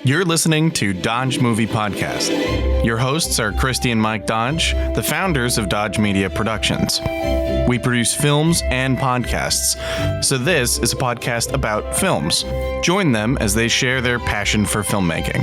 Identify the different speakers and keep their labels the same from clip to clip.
Speaker 1: You're listening to Dodge Movie Podcast. Your hosts are Christy and Mike Dodge, the founders of Dodge Media Productions. We produce films and podcasts, so this is a podcast about films. Join them as they share their passion for filmmaking.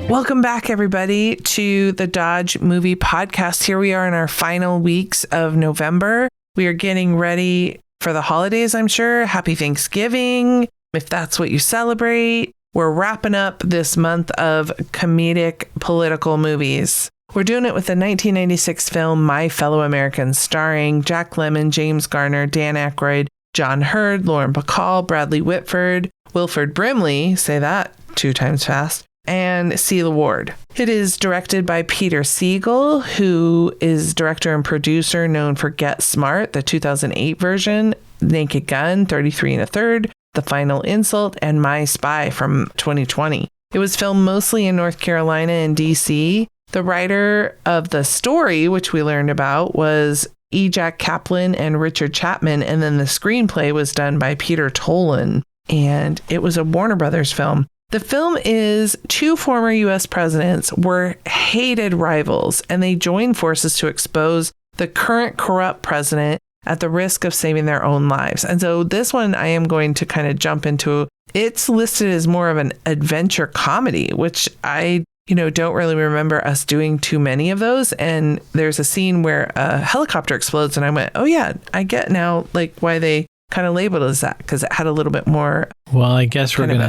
Speaker 2: Welcome back, everybody, to the Dodge Movie Podcast. Here we are in our final weeks of November. We are getting ready for the holidays, I'm sure. Happy Thanksgiving, if that's what you celebrate. We're wrapping up this month of comedic political movies. We're doing it with the 1996 film My Fellow Americans, starring Jack Lemmon, James Garner, Dan Ackroyd, John Hurd, Lauren Bacall, Bradley Whitford, Wilford Brimley, say that 2 times fast, and Celia Ward. It is directed by Peter Segal, who is director and producer known for Get Smart, the 2008 version, Naked Gun, 33 1/3, The Final Insult, and My Spy from 2020. It was filmed mostly in North Carolina and DC. The writer of the story, which we learned about, was E. Jack Kaplan and Richard Chapman, and then the screenplay was done by Peter Tolan, and it was a Warner Brothers film. The film is 2 former U.S. presidents were hated rivals, and they joined forces to expose the current corrupt president at the risk of saving their own lives. And so this one I am going to kind of jump into. It's listed as more of an adventure comedy, which I don't really remember us doing too many of those. And there's a scene where a helicopter explodes, and I went, oh yeah, I get now why they kind of labeled it as that, because it had a little bit more. Well, I guess we're going to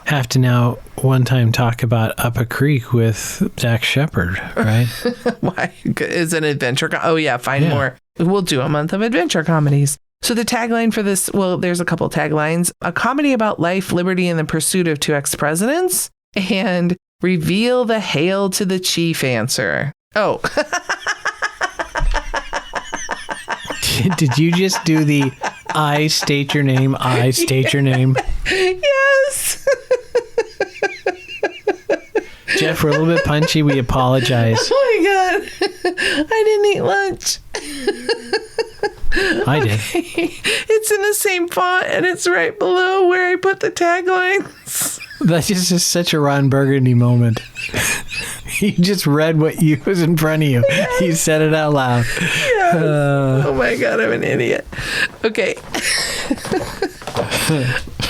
Speaker 3: have to now one time talk about Up a Creek with Zach Shepard, right?
Speaker 2: Why is an adventure? Find more. We'll do a month of adventure comedies. So the tagline for this, well, there's a couple taglines: a comedy about life, liberty, and the pursuit of 2 ex-presidents, and reveal the hail to the chief answer. Oh.
Speaker 3: Did you just do the I state your name, I state your name?
Speaker 2: Yes.
Speaker 3: Jeff, we're a little bit punchy. We apologize.
Speaker 2: Oh my God. I didn't eat lunch.
Speaker 3: I did.
Speaker 2: It's in the same font, and it's right below where I put the taglines.
Speaker 3: That's just such a Ron Burgundy moment. He just read what was in front of you. He said it out loud.
Speaker 2: Yes. Oh my God, I'm an idiot. Okay.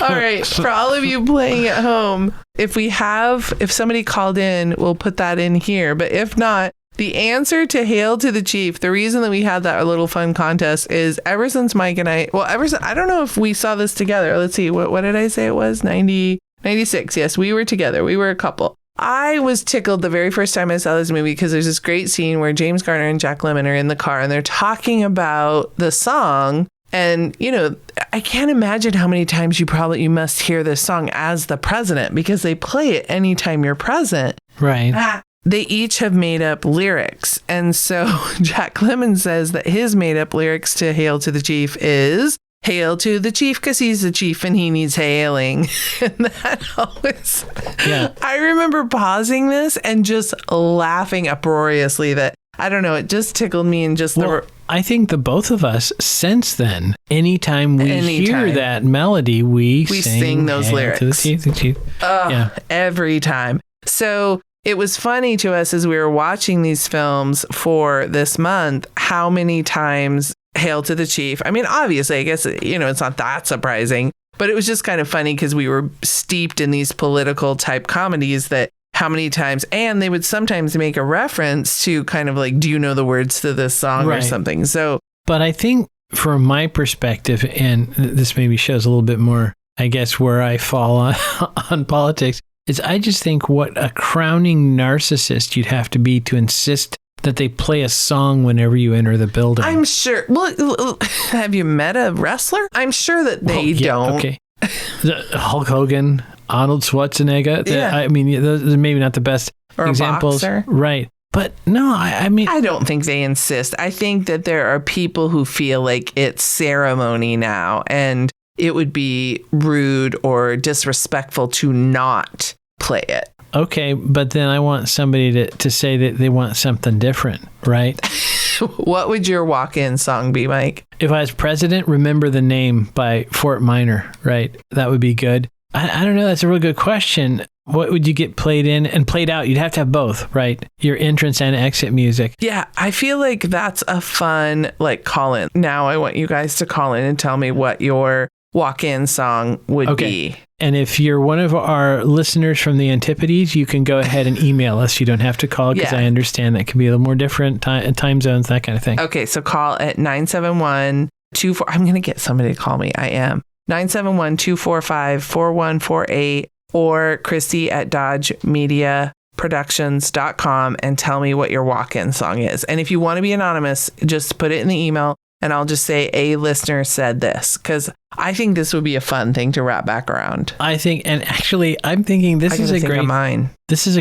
Speaker 2: All right. For all of you playing at home, if somebody called in, we'll put that in here. But if not, the answer to Hail to the Chief, the reason that we had that little fun contest is ever since Mike and I don't know if we saw this together. Let's see. What did I say it was? 96. Yes, we were together. We were a couple. I was tickled the very first time I saw this movie because there's this great scene where James Garner and Jack Lemmon are in the car and they're talking about the song. And, I can't imagine how many times you must hear this song as the president, because they play it anytime you're present.
Speaker 3: Right.
Speaker 2: They each have made up lyrics. And so Jack Lemmon says that his made up lyrics to Hail to the Chief is, hail to the chief, because he's the chief and he needs hailing. And that always, I remember pausing this and just laughing uproariously that, I don't know, it just tickled me. And
Speaker 3: I think the both of us since then, anytime we hear that melody, we
Speaker 2: sing those lyrics.
Speaker 3: To the chief.
Speaker 2: Every time. So it was funny to us as we were watching these films for this month, how many times Hail to the Chief. I mean, obviously, I guess, it's not that surprising, but it was just kind of funny because we were steeped in these political type comedies that how many times, and they would sometimes make a reference to kind of do you know the words to this song or something. So,
Speaker 3: but I think from my perspective, and this maybe shows a little bit more, I guess, where I fall on politics, is I just think what a crowning narcissist you'd have to be to insist that they play a song whenever you enter the building.
Speaker 2: I'm sure. Well, have you met a wrestler? I'm sure that they don't.
Speaker 3: Okay. Hulk Hogan, Arnold Schwarzenegger.
Speaker 2: Yeah.
Speaker 3: I mean, those are maybe not the best
Speaker 2: or
Speaker 3: examples.
Speaker 2: A boxer.
Speaker 3: Right. But no, I mean,
Speaker 2: I don't think they insist. I think that there are people who feel like it's ceremony now, and it would be rude or disrespectful to not play it.
Speaker 3: Okay, but then I want somebody to say that they want something different, right?
Speaker 2: What would your walk-in song be, Mike?
Speaker 3: If I was president, Remember the Name by Fort Minor, right? That would be good. I don't know. That's a really good question. What would you get played in and played out? You'd have to have both, right? Your entrance and exit music.
Speaker 2: Yeah, I feel like that's a fun, like, call-in. Now I want you guys to call in and tell me what your walk-in song would be.
Speaker 3: And if you're one of our listeners from the Antipodes, you can go ahead and email us. You don't have to call because I understand that can be a little more different time zones, that kind of thing.
Speaker 2: Okay, so call at 971-24... I'm going to get somebody to call me. I am. 971-245-4148 or Christy at DodgeMediaProductions.com and tell me what your walk-in song is. And if you want to be anonymous, just put it in the email and I'll just say a listener said this, because I think this would be a fun thing to wrap back around.
Speaker 3: I think, and actually, I'm thinking this is a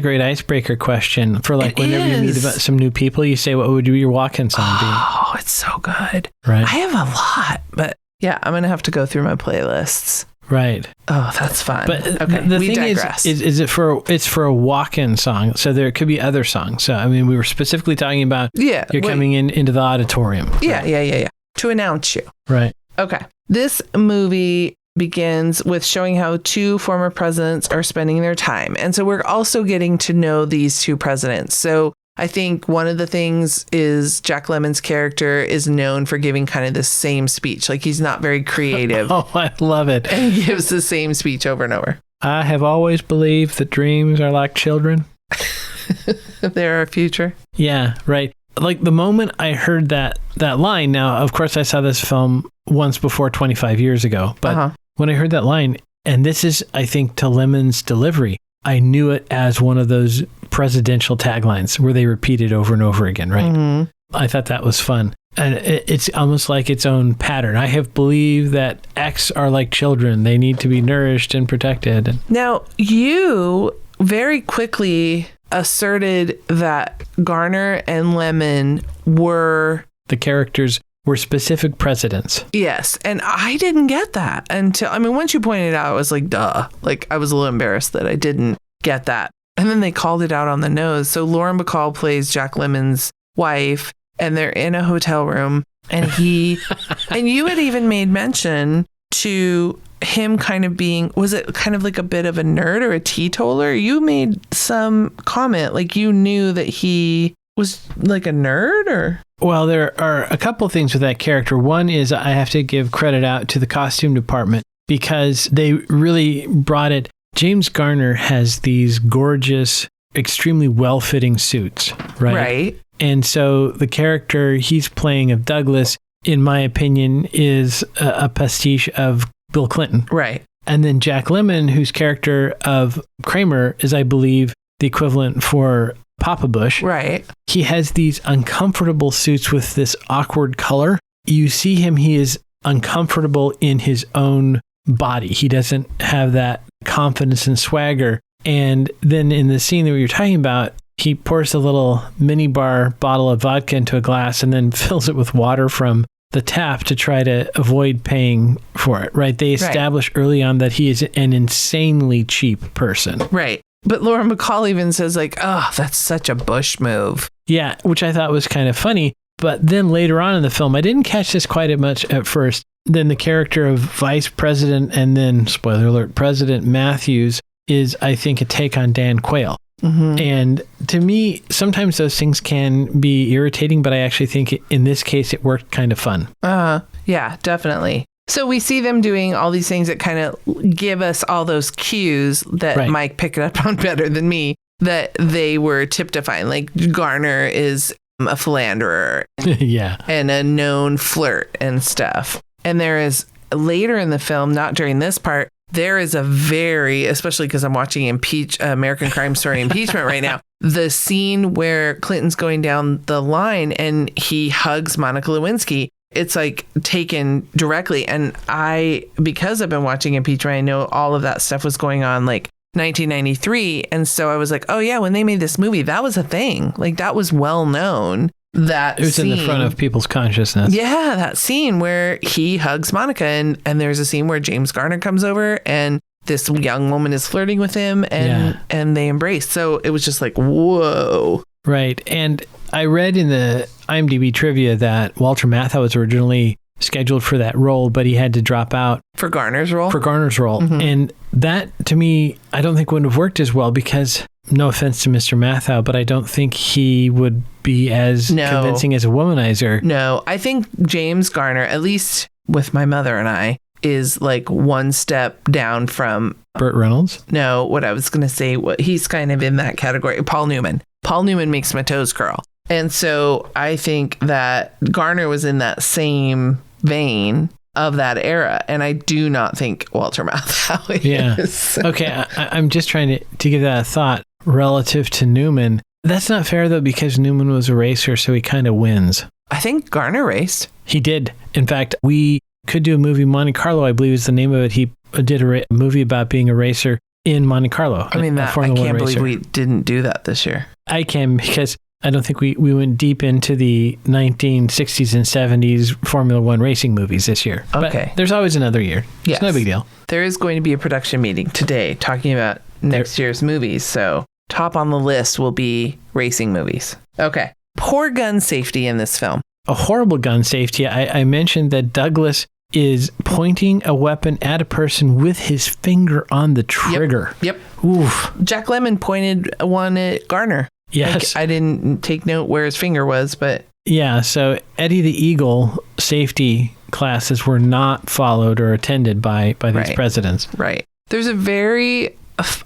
Speaker 3: great icebreaker question for like whenever you meet about some new people. You say, what would your walk-in song be?
Speaker 2: Oh, it's so good.
Speaker 3: Right.
Speaker 2: I have a lot, but yeah, I'm gonna have to go through my playlists.
Speaker 3: Right.
Speaker 2: Oh, that's fun.
Speaker 3: But
Speaker 2: okay,
Speaker 3: the thing is it's for a walk-in song, so there could be other songs. So I mean, we were specifically talking about you're coming into the auditorium.
Speaker 2: Yeah. To announce you.
Speaker 3: Right.
Speaker 2: Okay. This movie begins with showing how two former presidents are spending their time. And so we're also getting to know these two presidents. So I think one of the things is Jack Lemmon's character is known for giving kind of the same speech. Like he's not very creative.
Speaker 3: Oh, I love it.
Speaker 2: And he gives the same speech over and over.
Speaker 3: I have always believed that dreams are like children.
Speaker 2: They're our future.
Speaker 3: Yeah, right. Like the moment I heard that line, now, of course, I saw this film once before 25 years ago. But when I heard that line, and this is, I think, to Lemmon's delivery, I knew it as one of those presidential taglines where they repeat it over and over again, right? Mm-hmm. I thought that was fun. And it's almost like its own pattern. I have believed that X are like children. They need to be nourished and protected.
Speaker 2: Now, you very quickly asserted that Garner and Lemmon were...
Speaker 3: The characters were specific presidents.
Speaker 2: Yes. And I didn't get that until, I mean, once you pointed it out, I was like, duh. Like, I was a little embarrassed that I didn't get that. And then they called it out on the nose. So Lauren Bacall plays Jack Lemmon's wife, and they're in a hotel room, and he, and you had even made mention to him kind of being, was it kind of like a bit of a nerd or a teetotaler? You made some comment, like you knew that he was like a nerd or...
Speaker 3: Well, there are a couple of things with that character. One is I have to give credit out to the costume department because they really brought it. James Garner has these gorgeous, extremely well-fitting suits, right?
Speaker 2: Right.
Speaker 3: And so the character he's playing of Douglas, in my opinion, is a pastiche of Bill Clinton.
Speaker 2: Right.
Speaker 3: And then Jack Lemmon, whose character of Kramer is, I believe, the equivalent for Papa Bush.
Speaker 2: Right.
Speaker 3: He has these uncomfortable suits with this awkward color. You see him, he is uncomfortable in his own body. He doesn't have that confidence and swagger. And then in the scene that we were talking about, he pours a little mini bar bottle of vodka into a glass and then fills it with water from the tap to try to avoid paying for it, right? They establish early on that he is an insanely cheap person.
Speaker 2: Right. But Lauren Bacall even says like, oh, that's such a Bush move.
Speaker 3: Yeah, which I thought was kind of funny. But then later on in the film, I didn't catch this quite as much at first. Then the character of Vice President and then, spoiler alert, President Matthews is, I think, a take on Dan Quayle. Mm-hmm. And to me, sometimes those things can be irritating, but I actually think in this case, it worked kind of fun.
Speaker 2: Yeah, definitely. So we see them doing all these things that kind of give us all those cues that Mike picked up on better than me, that they were typifying. Like Garner is a philanderer and a known flirt and stuff. And there is later in the film, not during this part, there is a very, especially because I'm watching American Crime Story impeachment right now, the scene where Clinton's going down the line and he hugs Monica Lewinsky. It's like taken directly. And because I've been watching impeachment, I know all of that stuff was going on like 1993. And so I was like, oh yeah, when they made this movie, that was a thing. Like that was well known. That
Speaker 3: it was scene, in the front of people's consciousness.
Speaker 2: Yeah, that scene where he hugs Monica and there's a scene where James Garner comes over and this young woman is flirting with him and they embrace. So it was just like, whoa.
Speaker 3: Right. And I read in the IMDb trivia that Walter Matthau was originally scheduled for that role, but he had to drop out.
Speaker 2: For Garner's role?
Speaker 3: For Garner's role. Mm-hmm. And that to me, I don't think would have worked as well because, no offense to Mr. Mathau, but I don't think he would be as convincing as a womanizer.
Speaker 2: No, I think James Garner, at least with my mother and I, is like one step down from
Speaker 3: Burt Reynolds?
Speaker 2: No, what I was going to say, he's kind of in that category. Paul Newman. Paul Newman makes my toes curl. And so I think that Garner was in that same vein of that era. And I do not think Walter Matthau is.
Speaker 3: Okay, I'm just trying to give that a thought relative to Newman. That's not fair, though, because Newman was a racer, so he kind of wins.
Speaker 2: I think Garner raced.
Speaker 3: He did. In fact, we could do a movie, Monte Carlo, I believe is the name of it. He did a movie about being a racer in Monte Carlo.
Speaker 2: I mean, I can't believe we didn't do that this year.
Speaker 3: I can, because I don't think we went deep into the 1960s and 70s Formula One racing movies this year.
Speaker 2: Okay.
Speaker 3: But there's always another year.
Speaker 2: Yes.
Speaker 3: It's no big deal.
Speaker 2: There is going to be a production meeting today talking about next year's movies. So top on the list will be racing movies. Okay. Poor gun safety in this film.
Speaker 3: A horrible gun safety. I mentioned that Douglas is pointing a weapon at a person with his finger on the trigger.
Speaker 2: Yep.
Speaker 3: Oof.
Speaker 2: Jack Lemmon pointed one at Garner.
Speaker 3: Yes.
Speaker 2: I didn't take note where his finger was, but...
Speaker 3: Yeah, so Eddie the Eagle safety classes were not followed or attended by these presidents.
Speaker 2: Right. There's a very,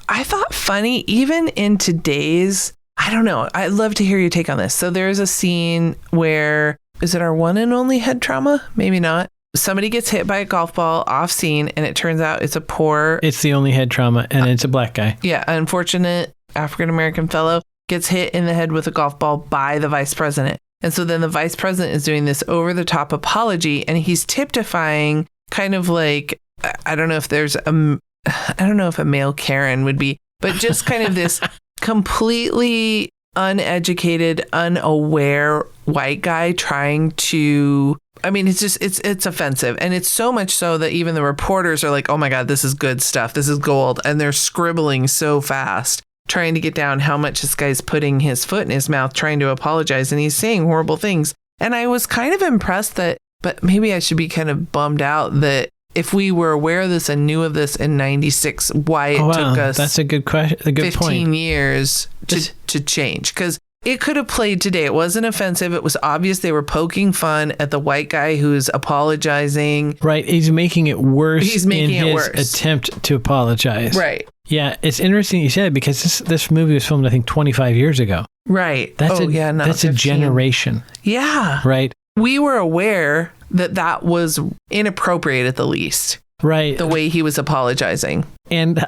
Speaker 2: I thought, funny, even in today's... I don't know. I'd love to hear your take on this. So there's a scene where... Is it our one and only head trauma? Maybe not. Somebody gets hit by a golf ball off scene, and it turns out it's
Speaker 3: the only head trauma, and it's a black guy.
Speaker 2: Yeah, unfortunate African-American fellow gets hit in the head with a golf ball by the vice president. And so then the vice president is doing this over-the-top apology, and he's typifying kind of like, I don't know if a male Karen would be, but just kind of this completely uneducated, unaware white guy trying to... I mean, it's offensive. And it's so much so that even the reporters are like, oh my God, this is good stuff. This is gold. And they're scribbling so fast, trying to get down how much this guy's putting his foot in his mouth, trying to apologize. And he's saying horrible things. And I was kind of impressed but maybe I should be kind of bummed out that if we were aware of this and knew of this in 96, why it took us
Speaker 3: that's a good question, a good
Speaker 2: 15 years to change. Because it could have played today. It wasn't offensive. It was obvious they were poking fun at the white guy who's apologizing.
Speaker 3: Right. He's making it worse in his attempt to apologize.
Speaker 2: Right.
Speaker 3: Yeah. It's interesting you said, because this movie was filmed, I think, 25 years ago.
Speaker 2: Right.
Speaker 3: That's
Speaker 2: that's
Speaker 3: 15. A generation.
Speaker 2: Yeah.
Speaker 3: Right.
Speaker 2: We were aware that was inappropriate at the least.
Speaker 3: Right.
Speaker 2: The way he was apologizing.
Speaker 3: And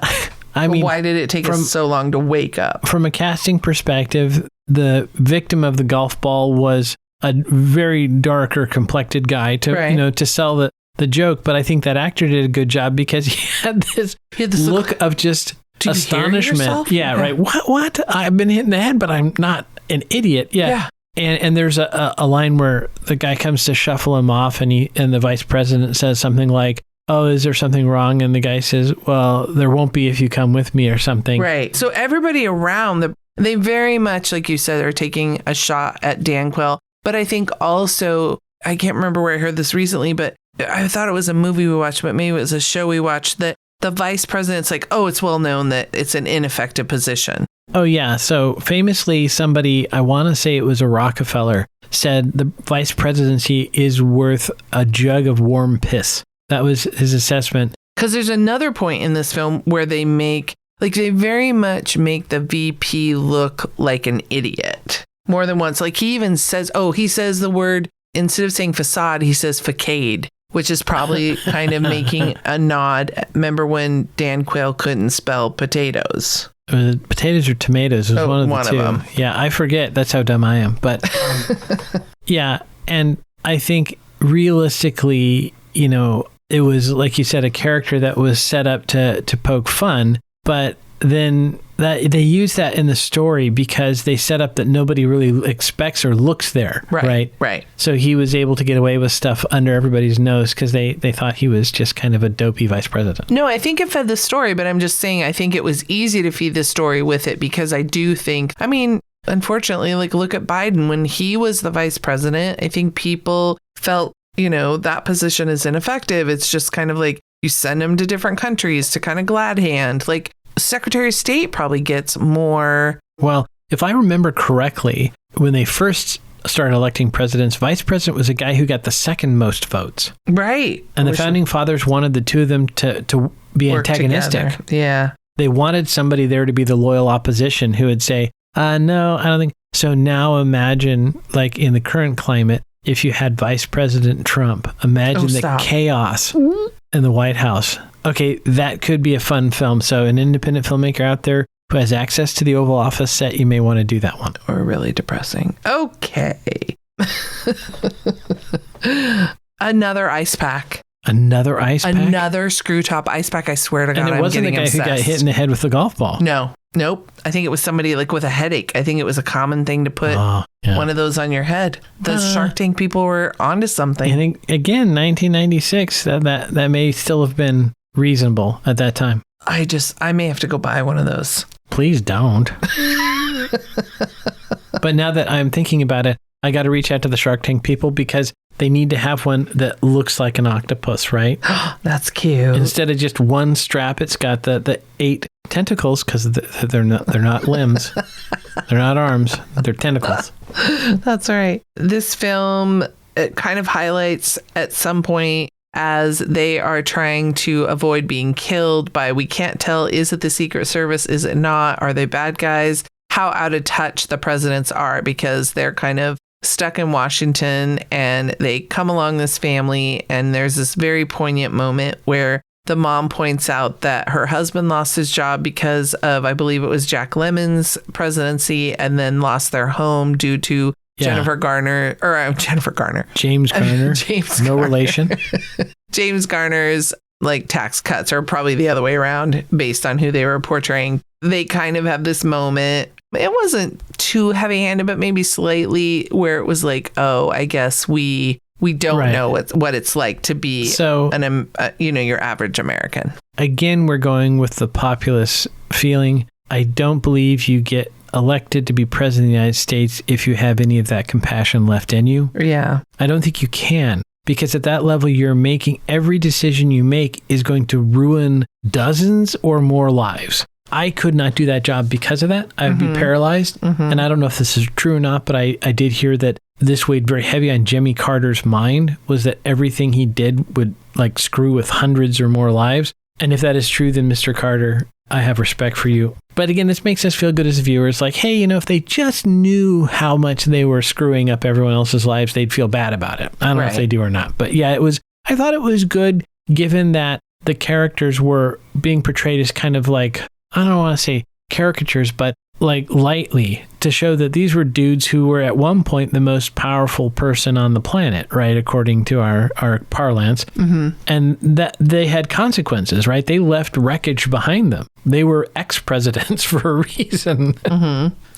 Speaker 3: I mean,
Speaker 2: why did it take us so long to wake up? From
Speaker 3: a casting perspective, the victim of the golf ball was a very darker complected guy to sell the joke. But I think that actor did a good job because he had this look of just astonishment. Yeah, right. What? I've been hit in the head, but I'm not an idiot. Yeah. And there's a line where the guy comes to shuffle him off, and the vice president says something like, oh, is there something wrong? And the guy says, well, there won't be if you come with me or something. Right.
Speaker 2: So everybody around, they very much, like you said, are taking a shot at Dan Quayle. But I think also, I can't remember where I heard this recently, but I thought it was a movie we watched, but maybe it was a show we watched, that the vice president's like, oh, it's well known that it's an ineffective position.
Speaker 3: Oh, yeah. So famously, somebody, I want to say it was a Rockefeller, said the vice presidency is worth a jug of warm piss. That was his assessment.
Speaker 2: Because there's another point in this film where they very much make the VP look like an idiot more than once. Like he even says, he says the word, instead of saying facade, he says facade, which is probably kind of making a nod. Remember when Dan Quayle couldn't spell potatoes?
Speaker 3: Potatoes or tomatoes was one of the two. Of them. Yeah, I forget. That's how dumb I am. But yeah, and I think realistically, it was, like you said, a character that was set up to poke fun, but then that they use that in the story because they set up that nobody really expects or looks there. Right. So he was able to get away with stuff under everybody's nose because they thought he was just kind of a dopey vice president.
Speaker 2: No, I think it fed the story, but I'm just saying I think it was easy to feed the story with it because I do think, unfortunately, look at Biden. When he was the vice president, I think people felt that position is ineffective. It's just kind of like You send them to different countries to kind of glad hand. Like, Secretary of State probably gets more.
Speaker 3: Well, if I remember correctly, when they first started electing presidents, vice president was a guy who got the second most votes.
Speaker 2: Right.
Speaker 3: And the founding fathers wanted the two of them to be antagonistic.
Speaker 2: Together. Yeah.
Speaker 3: They wanted somebody there to be the loyal opposition who would say, no, I don't think. So now imagine, like in the current climate, if you had Vice President Trump, imagine the chaos in the White House. Okay, that could be a fun film. So an independent filmmaker out there who has access to the Oval Office set, you may want to do that one.
Speaker 2: Or really depressing. Okay. Another ice pack.
Speaker 3: Another ice pack?
Speaker 2: Another screw top ice pack. I swear to God,
Speaker 3: and it wasn't the guy
Speaker 2: obsessed.
Speaker 3: who got hit in the head with the golf ball.
Speaker 2: No. Nope. I think it was somebody like with a headache. I think it was a common thing to put one of those on your head. The Shark Tank people were onto something.
Speaker 3: I think, again, 1996, that may still have been reasonable at that time.
Speaker 2: I may have to go buy one of those.
Speaker 3: Please don't. But now that I'm thinking about it, I got to reach out to the Shark Tank people because they need to have one that looks like an octopus, right?
Speaker 2: That's cute.
Speaker 3: Instead of just one strap, it's got the 8 tentacles because they're not limbs. They're not arms. They're tentacles.
Speaker 2: That's right. This film, it kind of highlights at some point as they are trying to avoid being killed by, we can't tell, is it the Secret Service? Is it not? Are they bad guys? How out of touch the presidents are because they're kind of stuck in Washington and they come along this family, and there's this very poignant moment where the mom points out that her husband lost his job because of, I believe it was Jack Lemmon's presidency, and then lost their home due to James Garner.
Speaker 3: No relation.
Speaker 2: James Garner's like tax cuts, or probably the other way around based on who they were portraying. They kind of have this moment. It wasn't too heavy-handed, but maybe slightly, where it was like, oh, I guess we don't know what it's like to be your average American.
Speaker 3: Again, we're going with the populist feeling. I don't believe you get elected to be president of the United States if you have any of that compassion left in you.
Speaker 2: Yeah.
Speaker 3: I don't think you can, because at that level, you're making every decision you make is going to ruin dozens or more lives. I could not do that job because of that. I would be paralyzed. And I don't know if this is true or not, but I did hear that this weighed very heavy on Jimmy Carter's mind, was that everything he did would like screw with hundreds or more lives. And if that is true, then Mr. Carter, I have respect for you. But again, this makes us feel good as viewers. Like, hey, if they just knew how much they were screwing up everyone else's lives, they'd feel bad about it. I don't know if they do or not. But yeah, I thought it was good, given that the characters were being portrayed as kind of like, I don't want to say caricatures, but like lightly, to show that these were dudes who were at one point the most powerful person on the planet, right? According to our parlance. And that they had consequences, right? They left wreckage behind them. They were ex-presidents for a reason.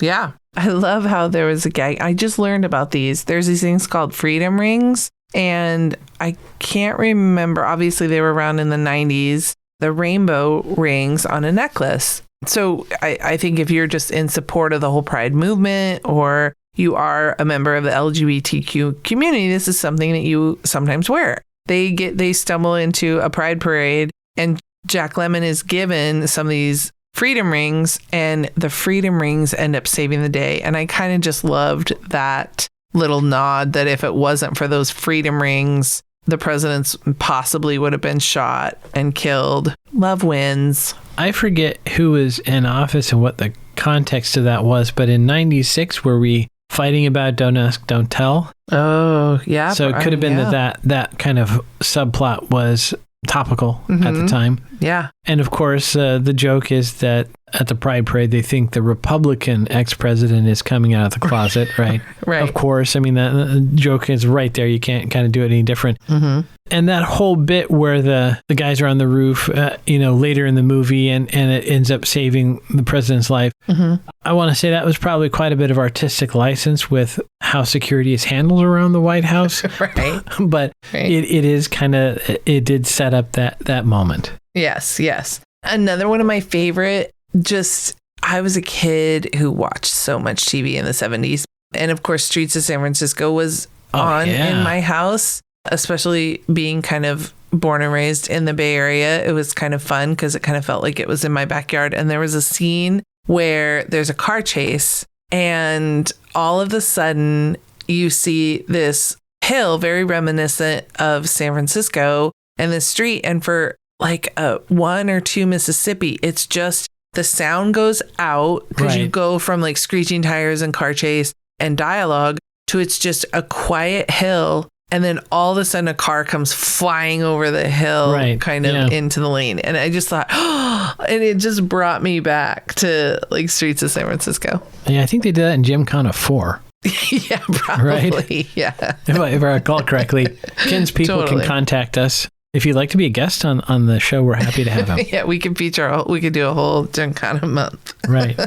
Speaker 2: Yeah. I love how there was a guy. I just learned about these. There's these things called freedom rings. And I can't remember. Obviously, they were around in the 90s. The rainbow rings on a necklace. So I think if you're just in support of the whole Pride movement, or you are a member of the LGBTQ community, this is something that you sometimes wear. They stumble into a Pride parade, and Jack Lemmon is given some of these freedom rings, and the freedom rings end up saving the day. And I kind of just loved that little nod that if it wasn't for those freedom rings, the presidents possibly would have been shot and killed. Love wins.
Speaker 3: I forget who was in office and what the context of that was, but in 96, were we fighting about don't ask, don't tell?
Speaker 2: Oh, yeah.
Speaker 3: So it could have been that kind of subplot was topical at the time.
Speaker 2: Yeah.
Speaker 3: And of course, the joke is that at the Pride Parade, they think the Republican ex-president is coming out of the closet, right?
Speaker 2: Right.
Speaker 3: Of course. I mean, the joke is right there. You can't kind of do it any different. And that whole bit where the guys are on the roof, later in the movie, and it ends up saving the president's life. I want to say that was probably quite a bit of artistic license with how security is handled around the White House.
Speaker 2: Right.
Speaker 3: But it is kind of, it did set up that moment.
Speaker 2: Yes. Another one of my favorite, I was a kid who watched so much TV in the 70s. And of course, Streets of San Francisco was in my house, especially being kind of born and raised in the Bay Area. It was kind of fun because it kind of felt like it was in my backyard. And there was a scene where there's a car chase and all of a sudden you see this hill very reminiscent of San Francisco and the street. And for like a 1 or 2 Mississippi, it's just the sound goes out because you go from like screeching tires and car chase and dialogue to it's just a quiet hill. And then all of a sudden a car comes flying over the hill kind of into the lane. And I just thought, and it just brought me back to like streets of San Francisco.
Speaker 3: Yeah, I think they did that in Gymkhana 4.
Speaker 2: Yeah, probably.
Speaker 3: Right?
Speaker 2: Yeah.
Speaker 3: If I recall correctly, Ken's people can contact us. If you'd like to be a guest on the show, we're happy to have him.
Speaker 2: Yeah, we could we could do a whole Gymkhana month.
Speaker 3: Right.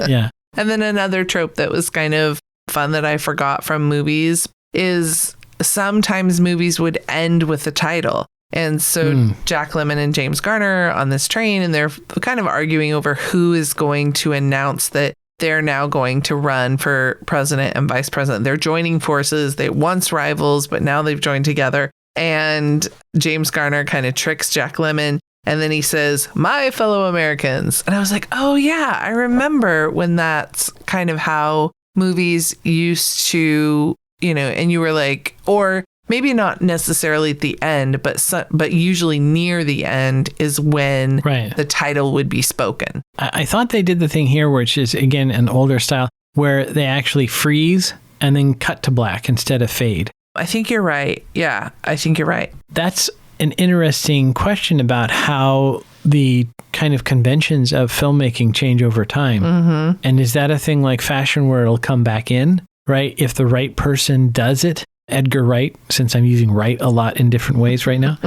Speaker 3: Yeah.
Speaker 2: And then another trope that was kind of fun that I forgot from movies is sometimes movies would end with the title. And so Jack Lemmon and James Garner on this train, and they're kind of arguing over who is going to announce that they're now going to run for president and vice president. They're joining forces. They once rivals, but now they've joined together. And James Garner kind of tricks Jack Lemmon. And then he says, "My fellow Americans." And I was like, oh, yeah, I remember when that's kind of how movies used to, and you were like, or maybe not necessarily at the end, but usually near the end is when the title would be spoken.
Speaker 3: I thought they did the thing here, which is, again, an older style, where they actually freeze and then cut to black instead of fade.
Speaker 2: I think you're right. Yeah, I think you're right.
Speaker 3: That's an interesting question about how the kind of conventions of filmmaking change over time. Mm-hmm. And is that a thing like fashion where it'll come back in, right? If the right person does it, Edgar Wright, since I'm using Wright a lot in different ways right now,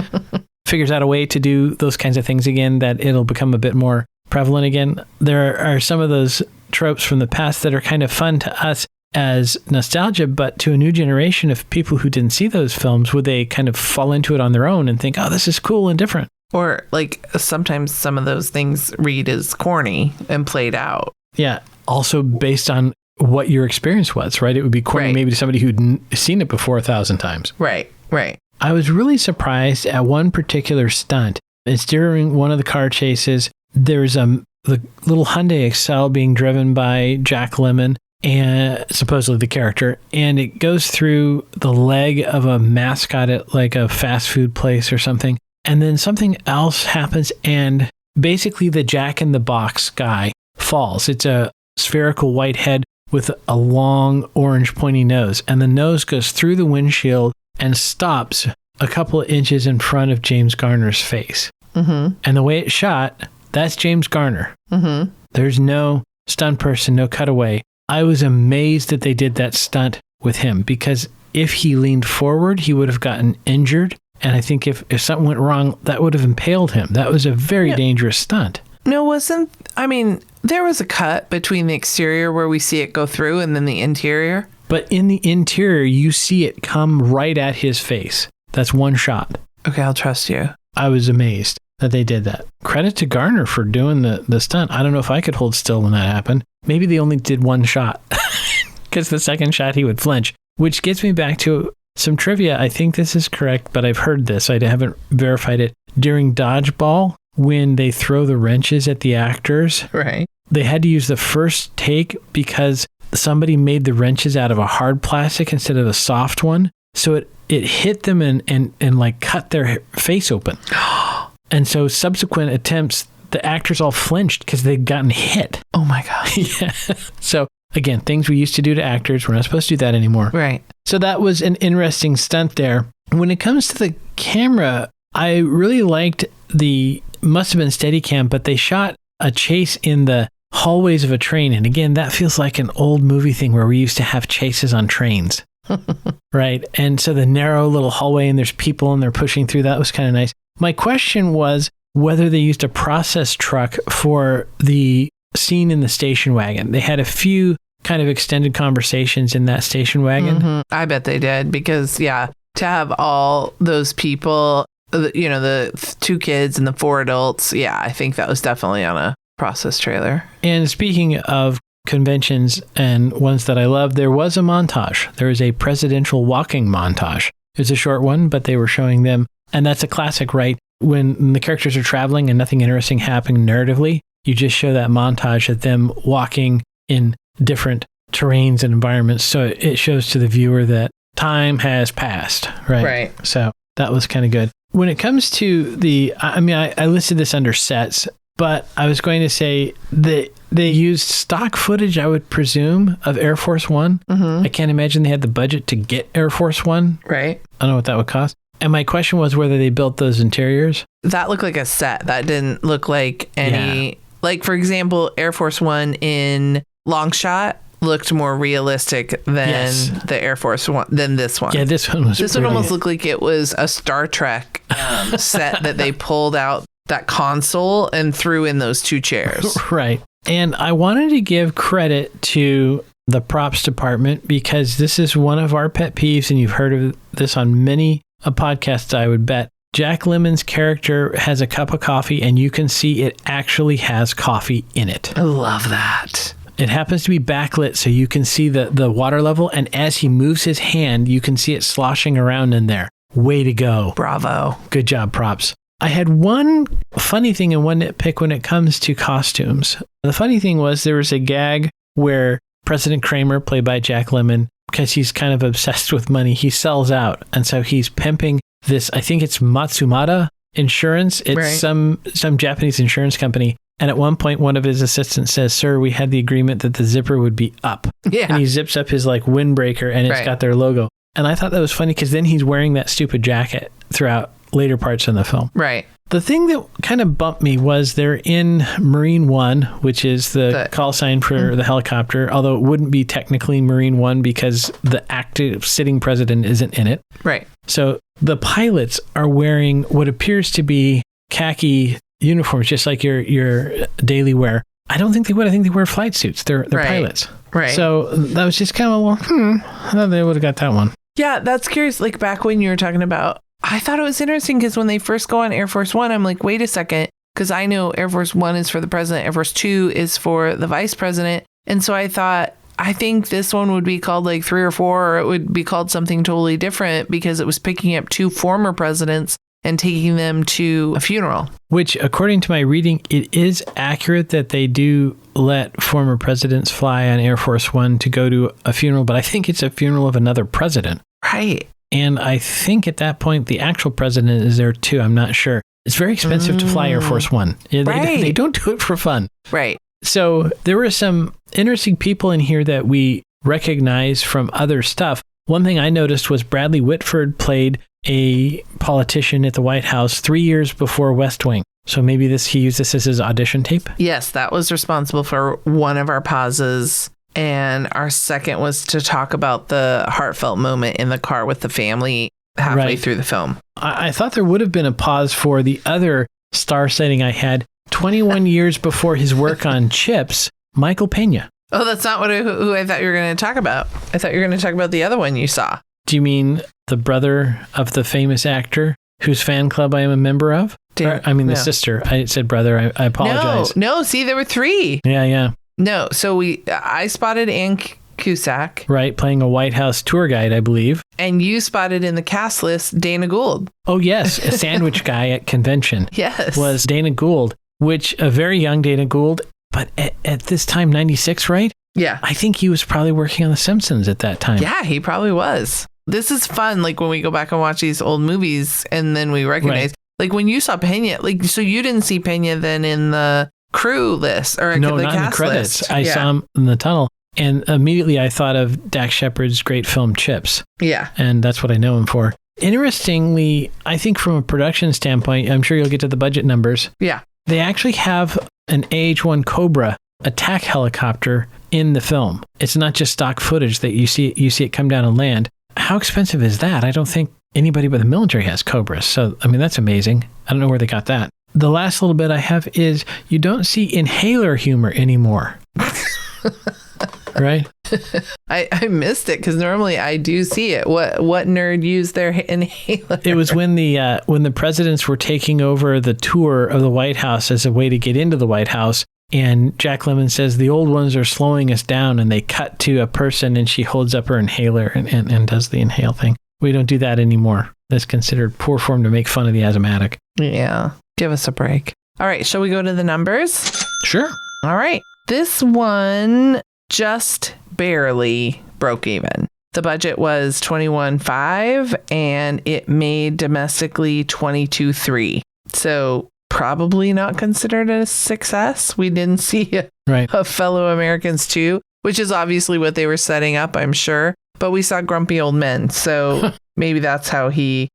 Speaker 3: figures out a way to do those kinds of things again, that it'll become a bit more prevalent again. There are some of those tropes from the past that are kind of fun to us as nostalgia, but to a new generation of people who didn't see those films, would they kind of fall into it on their own and think, oh, this is cool and different?
Speaker 2: Or like sometimes some of those things read as corny and played out.
Speaker 3: Yeah. Also based on what your experience was, right? It would be corny maybe to somebody who'd seen it before 1,000 times.
Speaker 2: Right.
Speaker 3: I was really surprised at one particular stunt. It's during one of the car chases. There's the little Hyundai Excel being driven by Jack Lemmon, and supposedly the character, and it goes through the leg of a mascot at like a fast food place or something. And then something else happens, and basically the Jack in the Box guy falls. It's a spherical white head with a long orange pointy nose, and the nose goes through the windshield and stops a couple of inches in front of James Garner's face. Mm-hmm. And the way it's shot, that's James Garner. Mm-hmm. There's no stunt person, no cutaway. I was amazed that they did that stunt with him, because if he leaned forward, he would have gotten injured. And I think if something went wrong, that would have impaled him. That was a very dangerous stunt.
Speaker 2: No, there was a cut between the exterior where we see it go through and then the interior.
Speaker 3: But in the interior, you see it come right at his face. That's one shot.
Speaker 2: Okay, I'll trust you.
Speaker 3: I was amazed that they did that. Credit to Garner for doing the stunt. I don't know if I could hold still when that happened. Maybe they only did one shot, because the second shot he would flinch, which gets me back to some trivia. I think this is correct, but I've heard this. I haven't verified it. During Dodgeball, when they throw the wrenches at the actors, they had to use the first take because somebody made the wrenches out of a hard plastic instead of a soft one. So it hit them and like cut their face open. And so subsequent attempts, the actors all flinched because they'd gotten hit.
Speaker 2: Oh my God.
Speaker 3: Yeah. So again, things we used to do to actors, we're not supposed to do that anymore.
Speaker 2: Right.
Speaker 3: So that was an interesting stunt there. When it comes to the camera, I really liked must have been Steadicam, but they shot a chase in the hallways of a train. And again, that feels like an old movie thing where we used to have chases on trains. Right. And so the narrow little hallway, and there's people and they're pushing through. That was kind of nice. My question was whether they used a process truck for the scene in the station wagon. They had a few kind of extended conversations in that station wagon.
Speaker 2: Mm-hmm. I bet they did, because to have all those people, the 2 kids and the 4 adults. Yeah, I think that was definitely on a process trailer.
Speaker 3: And speaking of conventions and ones that I love, there was a montage. There was a presidential walking montage. It was a short one, but they were showing them And that's a classic, right? When the characters are traveling and nothing interesting happening narratively, you just show that montage of them walking in different terrains and environments. So it shows to the viewer that time has passed, right?
Speaker 2: Right.
Speaker 3: So that was kind of good. When it comes to I listed this under sets, but I was going to say that they used stock footage, I would presume, of Air Force One. I can't imagine they had the budget to get Air Force One.
Speaker 2: Right.
Speaker 3: I don't know what that would cost. And my question was whether they built those interiors.
Speaker 2: That looked like a set. That didn't look like any, like, for example, Air Force One in Long Shot looked more realistic than the Air Force One, than this one.
Speaker 3: Yeah, this one was
Speaker 2: This one almost looked like it was a Star Trek set that they pulled out that console and threw in those two chairs.
Speaker 3: Right. And I wanted to give credit to the props department because this is one of our pet peeves, and you've heard of this on many podcasts, I would bet. Jack Lemmon's character has a cup of coffee, and you can see it actually has coffee in it.
Speaker 2: I love that.
Speaker 3: It happens to be backlit, so you can see the water level, and as he moves his hand, you can see it sloshing around in there. Way to go.
Speaker 2: Bravo.
Speaker 3: Good job, props. I had one funny thing and one nitpick when it comes to costumes. The funny thing was there was a gag where President Kramer, played by Jack Lemmon, because he's kind of obsessed with money, he sells out. And so he's pimping this, I think it's Matsumata Insurance. It's some Japanese insurance company. And at one point, one of his assistants says, "Sir, we had the agreement that the zipper would be up."
Speaker 2: Yeah.
Speaker 3: And he zips up his like windbreaker and it's got their logo. And I thought that was funny because then he's wearing that stupid jacket throughout later parts in the film.
Speaker 2: Right.
Speaker 3: The thing that kind of bumped me was they're in Marine One, which is the call sign for the helicopter, although it wouldn't be technically Marine One because the active sitting president isn't in it.
Speaker 2: Right.
Speaker 3: So the pilots are wearing what appears to be khaki uniforms, just like your daily wear. I don't think they would. I think they wear flight suits. They're pilots.
Speaker 2: Right.
Speaker 3: So that was just kind of I thought they would have got that one.
Speaker 2: Yeah, that's curious. Like back when you were talking about, I thought it was interesting because when they first go on Air Force One, I'm like, wait a second, because I know Air Force One is for the president, Air Force Two is for the vice president. And so I thought, I think this one would be called like 3 or 4, or it would be called something totally different because it was picking up 2 former presidents and taking them to a funeral.
Speaker 3: Which, according to my reading, it is accurate that they do let former presidents fly on Air Force One to go to a funeral, but I think it's a funeral of another president.
Speaker 2: Right.
Speaker 3: And I think at that point, the actual president is there too. I'm not sure. It's very expensive to fly Air Force One. They don't do it for fun.
Speaker 2: Right.
Speaker 3: So there were some interesting people in here that we recognize from other stuff. One thing I noticed was Bradley Whitford played a politician at the White House 3 years before West Wing. So maybe he used this as his audition tape?
Speaker 2: Yes, that was responsible for one of our pauses. And our second was to talk about the heartfelt moment in the car with the family halfway through the film.
Speaker 3: I thought there would have been a pause for the other star setting I had 21 years before his work on Chips, Michael Pena.
Speaker 2: Oh, that's not who I thought you were going to talk about. I thought you were going to talk about the other one you saw.
Speaker 3: Do you mean the brother of the famous actor whose fan club I am a member of? The sister. I said brother. I apologize.
Speaker 2: No, see, there were 3.
Speaker 3: Yeah.
Speaker 2: No, so I spotted Ann Cusack.
Speaker 3: Right, playing a White House tour guide, I believe.
Speaker 2: And you spotted in the cast list Dana Gould.
Speaker 3: Oh, yes, a sandwich guy at convention.
Speaker 2: Yes.
Speaker 3: Was Dana Gould, which a very young Dana Gould, but at this time, 96, right?
Speaker 2: Yeah.
Speaker 3: I think he was probably working on The Simpsons at that time.
Speaker 2: Yeah, he probably was. This is fun, like when we go back and watch these old movies and then we recognize, like when you saw Pena, like, so you didn't see Pena then in the crew list or
Speaker 3: no,
Speaker 2: the
Speaker 3: not
Speaker 2: cast
Speaker 3: in the credits.
Speaker 2: list.
Speaker 3: I saw him in the tunnel. And immediately I thought of Dax Shepard's great film Chips.
Speaker 2: Yeah.
Speaker 3: And that's what I know him for. Interestingly, I think from a production standpoint, I'm sure you'll get to the budget numbers.
Speaker 2: Yeah.
Speaker 3: They actually have an AH-1 Cobra attack helicopter in the film. It's not just stock footage that you see it come down and land. How expensive is that? I don't think anybody but the military has Cobras. So, I mean, that's amazing. I don't know where they got that. The last little bit I have is you don't see inhaler humor anymore. Right?
Speaker 2: I missed it because normally I do see it. What nerd used their inhaler?
Speaker 3: It was when the presidents were taking over the tour of the White House as a way to get into the White House. And Jack Lemmon says, the old ones are slowing us down. And they cut to a person and she holds up her inhaler and does the inhale thing. We don't do that anymore. that's considered poor form to make fun of the asthmatic.
Speaker 2: Yeah. Give us a break. All right. Shall we go to the numbers?
Speaker 3: Sure.
Speaker 2: All right. This one just barely broke even. The budget was $21.5 and it made domestically $22.3. So probably not considered a success. We didn't see a Fellow Americans 2, which is obviously what they were setting up, I'm sure. But we saw Grumpy Old Men. So maybe that's how he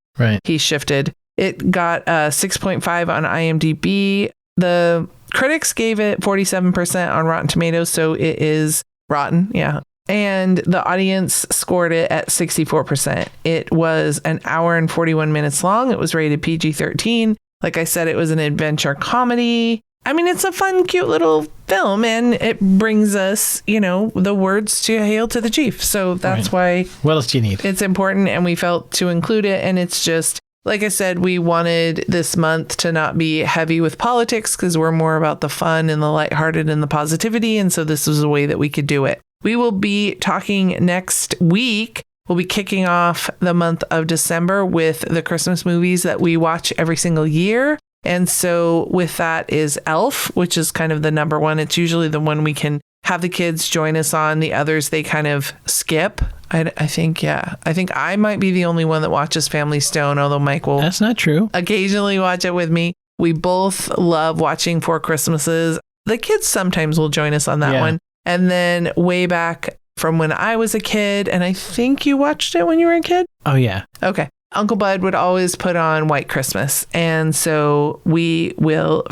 Speaker 2: shifted. It got a 6.5 on IMDb. The critics gave it 47% on Rotten Tomatoes, so it is rotten, yeah. And the audience scored it at 64%. It was an hour and 41 minutes long. It was rated PG-13. Like I said, it was an adventure comedy. I mean, it's a fun, cute little film, and it brings us, the words to Hail to the Chief. So that's why...
Speaker 3: What else do you need?
Speaker 2: It's important, and we felt to include it, and it's just... Like I said, we wanted this month to not be heavy with politics because we're more about the fun and the lighthearted and the positivity. And so this was a way that we could do it. We will be talking next week. We'll be kicking off the month of December with the Christmas movies that we watch every single year. And so with that is Elf, which is kind of the number one. It's usually the one we can have the kids join us on. The others, they kind of skip. I think I might be the only one that watches Family Stone, although Mike will...
Speaker 3: That's not true.
Speaker 2: ...occasionally watch it with me. We both love watching Four Christmases. The kids sometimes will join us on that one. And then way back from when I was a kid, and I think you watched it when you were a kid?
Speaker 3: Oh, yeah.
Speaker 2: Okay. Uncle Bud would always put on White Christmas. And so we will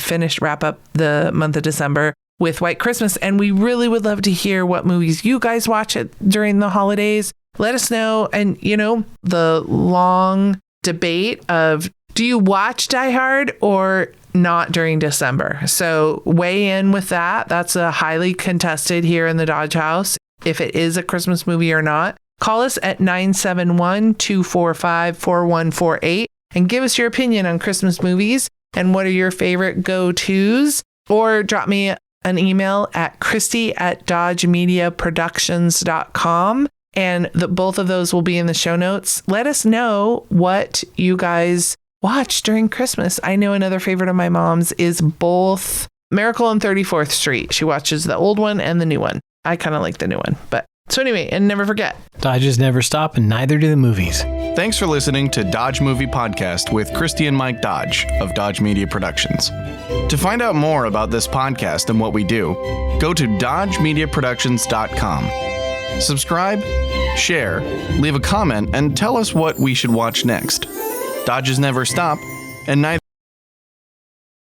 Speaker 2: wrap up the month of December with White Christmas. And we really would love to hear what movies you guys watch during the holidays. Let us know. And, the long debate of, do you watch Die Hard or not during December? So weigh in with that. That's a highly contested here in the Dodge House, if it is a Christmas movie or not. Call us at 971-245-4148 and give us your opinion on Christmas movies and what are your favorite go-tos. Or drop me an email at christy@dodgemediaproductions.com. And both of those will be in the show notes. Let us know what you guys watch during Christmas. I know another favorite of my mom's is both Miracle on 34th Street. She watches the old one and the new one. I kind of like the new one. So anyway, and never forget,
Speaker 3: Dodges never stop and neither do the movies.
Speaker 1: Thanks for listening to Dodge Movie Podcast with Christy and Mike Dodge of Dodge Media Productions. To find out more about this podcast and what we do, go to dodgemediaproductions.com. Subscribe, share, leave a comment, and tell us what we should watch next. Dodges never stop, and neither